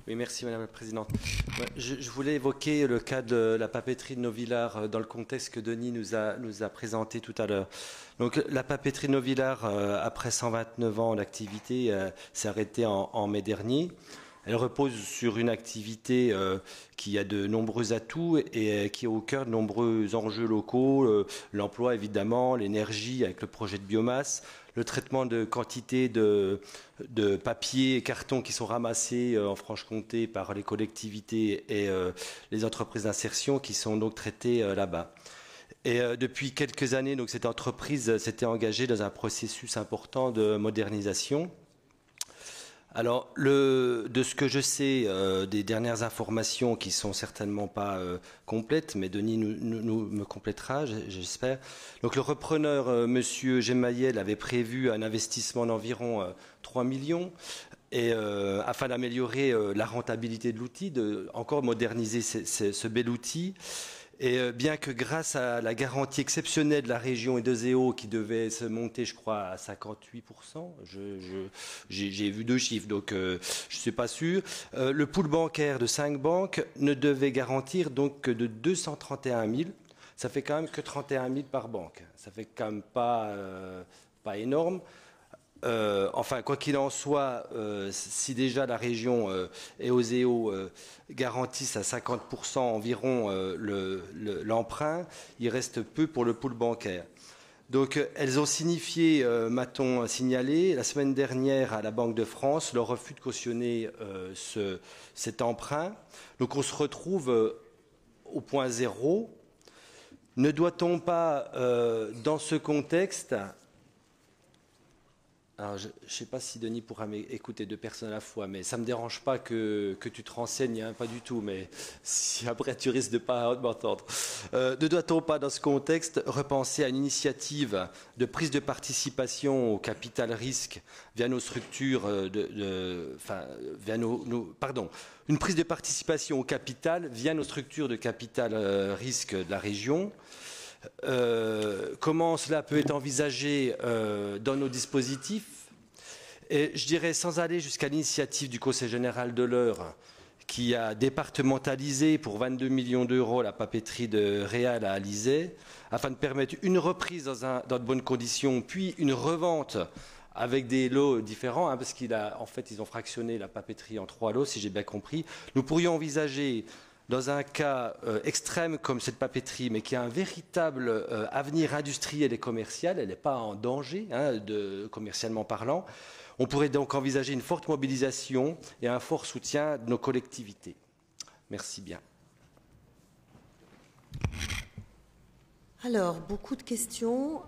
Oui, merci Madame la Présidente. Ouais, je voulais évoquer le cas de la papeterie de Novillars dans le contexte que Denis nous a présenté tout à l'heure. Donc la papeterie de Novillars, après 129 ans d'activité, s'est arrêtée en mai dernier. Elle repose sur une activité qui a de nombreux atouts et qui est au cœur de nombreux enjeux locaux, l'emploi évidemment, l'énergie avec le projet de biomasse, le traitement de quantité de papier et carton qui sont ramassés en Franche-Comté par les collectivités et les entreprises d'insertion qui sont donc traités là-bas. Et depuis quelques années, donc, cette entreprise s'était engagée dans un processus important de modernisation. Alors, de ce que je sais, des dernières informations qui sont certainement pas complètes, mais Denis me complétera, j'espère. Donc, le repreneur, Monsieur Gemayel, avait prévu un investissement d'environ 3 millions. Et afin d'améliorer la rentabilité de l'outil, de encore moderniser ce bel outil. Et bien que grâce à la garantie exceptionnelle de la région et de Zéo qui devait se monter, je crois, à 58%, j'ai vu 2 chiffres, donc je ne suis pas sûr, le pool bancaire de 5 banques ne devait garantir donc que de 231 000. Ça fait quand même que 31 000 par banque. Ça fait quand même pas énorme. Enfin, quoi qu'il en soit, si déjà la région et Oseo garantissent à 50% environ l'emprunt, il reste peu pour le pool bancaire. Donc, elles ont signifié, m'a-t-on signalé, la semaine dernière à la Banque de France, leur refus de cautionner cet emprunt. Donc, on se retrouve au point zéro. Ne doit-on pas, dans ce contexte, alors, je ne sais pas si Denis pourra écouter 2 personnes à la fois, mais ça ne me dérange pas que tu te renseignes, hein, pas du tout, mais si après tu risques de ne pas m'entendre. Ne doit-on pas, dans ce contexte, repenser à une initiative de prise de participation au capital risque via nos structures, une prise de participation au capital via nos structures de capital risque de la région? Comment cela peut être envisagé dans nos dispositifs. Et je dirais, sans aller jusqu'à l'initiative du Conseil général de l'Eure, qui a départementalisé pour 22 millions d'euros la papeterie de Réal à Alizay, afin de permettre une reprise dans de bonnes conditions, puis une revente avec des lots différents, hein, parce en fait, ils ont fractionné la papeterie en 3 lots, si j'ai bien compris. Nous pourrions envisager, dans un cas extrême comme cette papeterie, mais qui a un véritable avenir industriel et commercial, elle n'est pas en danger, hein, commercialement parlant, on pourrait donc envisager une forte mobilisation et un fort soutien de nos collectivités. Merci bien. Alors, beaucoup de questions.